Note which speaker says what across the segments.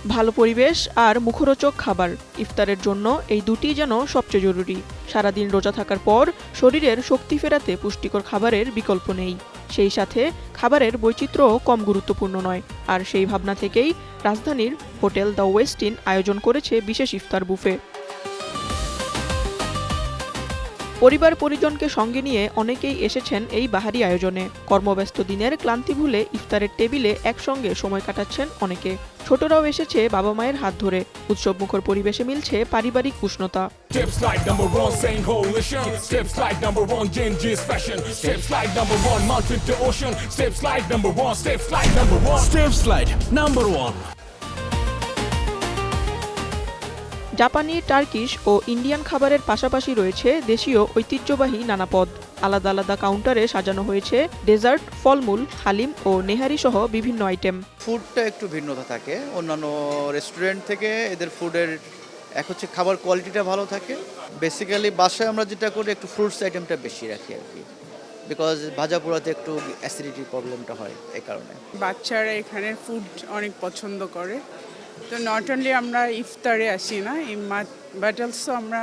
Speaker 1: ভালো পরিবেশ আর মুখরোচক খাবার ইফতারের জন্য এই দুটিই যেন সবচেয়ে জরুরি। সারাদিন রোজা থাকার পর শরীরের শক্তি ফেরাতে পুষ্টিকর খাবারের বিকল্প নেই। সেই সাথে খাবারের বৈচিত্র্যও কম গুরুত্বপূর্ণ নয়। আর সেই ভাবনা থেকেই রাজধানীর হোটেল দ্য ওয়েস্টিন আয়োজন করেছে বিশেষ ইফতার বুফে। পরিবার পরিজনকে সঙ্গে নিয়ে অনেকেই এসেছেন এই বাহারি আয়োজনে। কর্মব্যস্ত দিনের ক্লান্তি ভুলে ইফতারের টেবিলে একসঙ্গে সময় কাটাচ্ছেন অনেকে। ছোটরাও এসেছে বাবা মায়ের হাত ধরে। উৎসবমুখর পরিবেশে মিলছে পারিবারিক উষ্ণতা। জাপানি, টার্কিশ ও ইন্ডিয়ান খাবারের পাশাপাশি রয়েছে দেশীয় ঐতিহ্যবাহী নানা পদ। আলাদা আলাদা কাউন্টারে সাজানো হয়েছে ডেজার্ট, ফলমূল, হালিম ও নেহারি সহ বিভিন্ন আইটেম।
Speaker 2: ফুডটা একটু ভিন্নতা থাকে অন্যান্য রেস্টুরেন্ট থেকে। এদের ফুডের এক হচ্ছে খাবার কোয়ালিটিটা ভালো থাকে। বেসিক্যালি বাসায় আমরা যেটা করি একটু ফ্রুটস আইটেমটা বেশি রাখি আর কি, বিকজ ভাজা পোড়াতে একটু অ্যাসিডিটি প্রবলেমটা হয় এই কারণে।
Speaker 3: বাচ্চারা এখানে ফুড অনেক পছন্দ করে, তো নট অনলি আমরা ইফতারে আসি না, বাট অলসো আমরা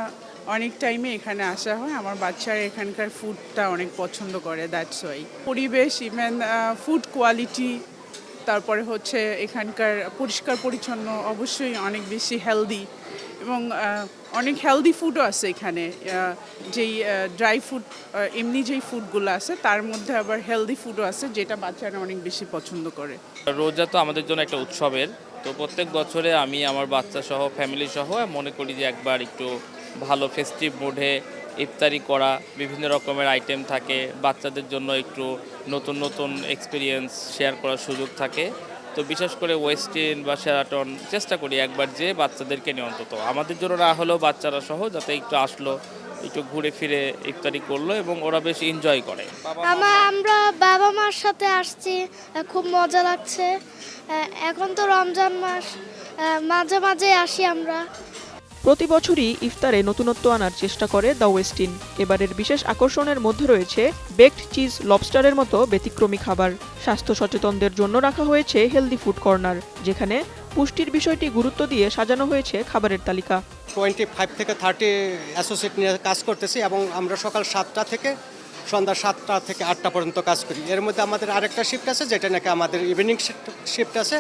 Speaker 3: অনেক টাইমে এখানে আসা হয়। আমার বাচ্চারা এখানকার ফুডটা অনেক পছন্দ করে, দ্যাটস ওয়াই। পরিবেশ, ইভেন ফুড কোয়ালিটি, তারপরে হচ্ছে এখানকার পরিষ্কার পরিচ্ছন্ন, অবশ্যই অনেক বেশি হেলদি, এবং অনেক হেলদি ফুডও আছে এখানে। যেই ড্রাই ফুড, এমনি যেই ফুডগুলো আছে তার মধ্যে আবার হেলদি ফুডও আছে, যেটা বাচ্চারা অনেক বেশি পছন্দ করে।
Speaker 4: রোজা তো আমাদের জন্য একটা উৎসবের, তো প্রত্যেক বছরে আমি আমার বাচ্চা সহ, ফ্যামিলি সহ মনে করি যে একবার একটু ভালো ফেস্টিভ মুডে ইফতারি করা। বিভিন্ন রকমের আইটেম থাকে, বাচ্চাদের জন্য একটু নতুন নতুন এক্সপিরিয়েন্স শেয়ার করার সুযোগ থাকে। তো বিশেষ করে ওয়েস্টিন বা শেরাটন চেষ্টা করি একবার যে বাচ্চাদেরকে নিয়ে অন্তত, আমাদের জন্য না হলেও বাচ্চারা সহ যাতে একটু আসলো, একটু ঘুরে ফিরে ইফতারি করলো এবং ওরা বেশ এনজয় করে।
Speaker 5: আমরা বাবা মার সাথে আসছি, খুব মজা লাগছে। এখন তো রমজান মাস, মাঝে মাঝে আসি আমরা।
Speaker 1: প্রতি বছরই ইফতারে নতুনত্ব আনার চেষ্টা করে দ্য ওয়েস্টিন। এবারের বিশেষ আকর্ষণের মধ্যে রয়েছে বেকড চিজ, লবস্টারের মতো ব্যতিক্রমী খাবার। স্বাস্থ্য সচেতনদের জন্য রাখা হয়েছে হেলদি ফুড কর্নার, যেখানে পুষ্টির বিষয়টি গুরুত্ব দিয়ে সাজানো হয়েছে খাবারের তালিকা।
Speaker 6: 25 থেকে 30 অ্যাসোসিয়েট নিয়ে কাজ করতেছি এবং আমরা সকাল 7টা থেকে সন্ধ্যা 7টা থেকে 8টা পর্যন্ত কাজ করি। এর মধ্যে আমাদের আরেকটা শিফট আছে, যেটা নাকি আমাদের ইভিনিং শিফট আছে।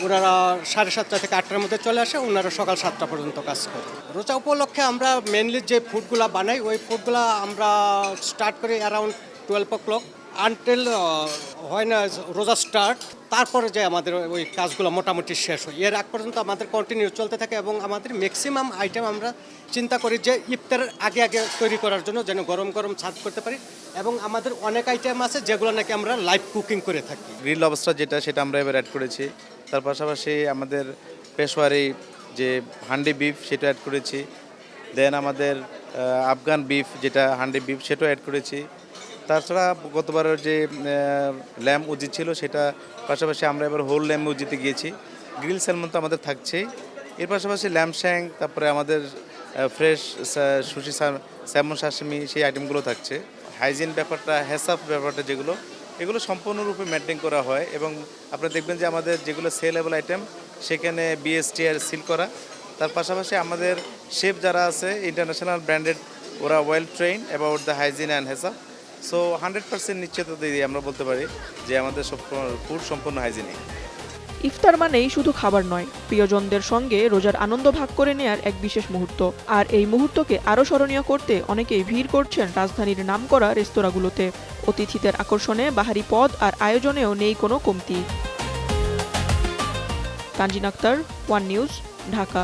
Speaker 6: ওনারা 7:30 থেকে 8টার মধ্যে চলে আসে, ওনারা সকাল 7টা পর্যন্ত কাজ করে। রোজা উপলক্ষে আমরা মেনলি যে ফুডগুলো বানাই, ওই ফুডগুলো আমরা স্টার্ট করি অ্যারাউন্ড 12 o'clock আনটিল হয় না রোজা স্টার্ট। তারপরে যে আমাদের ওই কাজগুলো মোটামুটি শেষ হয়। এর আগ পর্যন্ত আমাদের কন্টিনিউ চলতে থাকে এবং আমাদের ম্যাক্সিমাম আইটেম আমরা চিন্তা করি যে ইফতারের আগে আগে তৈরি করার জন্য, যেন গরম গরম সার্ভ করতে পারি। এবং আমাদের অনেক আইটেম আছে যেগুলো নাকি আমরা লাইভ কুকিং করে থাকি।
Speaker 7: গ্রিল লবস্টার যেটা, সেটা আমরা এবার অ্যাড করেছি। তার পাশাপাশি আমাদের পেশোয়ারি যে হান্ডি বিফ, সেটা অ্যাড করেছি। দেন আমাদের আফগান বিফ, যেটা হান্ডি বিফ, সেটাও অ্যাড করেছি। তাছাড়া গতবারের যে ল্যাম্ব উজি ছিল, সেটা পাশাপাশি আমরা এবার হোল ল্যাম্ব উজিতে গিয়েছি। গ্রিল স্যালমন তো আমাদের থাকছেই, এর পাশাপাশি ল্যাম্ব শ্যাং, তারপরে আমাদের ফ্রেশ সুশি স্যামন সাশিমি, সেই আইটেমগুলো থাকছে। হাইজিন ব্যাপারটা, হেসাপ ব্যাপারটা, এগুলো সম্পূর্ণরূপে মেনটেন করা হয়। এবং আপনারা দেখবেন যে আমাদের যেগুলো সেলেবল আইটেম, সেখানে বিএসটিআর সিল করা। তার পাশাপাশি আমাদের শেফ যারা আছে ইন্টারন্যাশনাল ব্র্যান্ডেড, ওরা well train about the hygiene and HACCP. So 100% নিশ্চিত দিয়ে আমরা বলতে পারি যে আমাদের সব ফুড সম্পূর্ণ হাইজিনিক।
Speaker 1: ইফতার মানেই শুধু খাবার নয়, প্রিয়জনদের সঙ্গে রোজার আনন্দ ভাগ করে নেয়ার এক বিশেষ মুহূর্ত। আর এই মুহূর্তকে আরও স্মরণীয় করতে অনেকেই ভিড় করছেন রাজধানীর নামকরা রেস্তোরাঁগুলোতে। অতিথিদের আকর্ষণে বাহারি পদ আর আয়োজনেও নেই কোনো কমতি। Tanjin Akter, One News, Dhaka.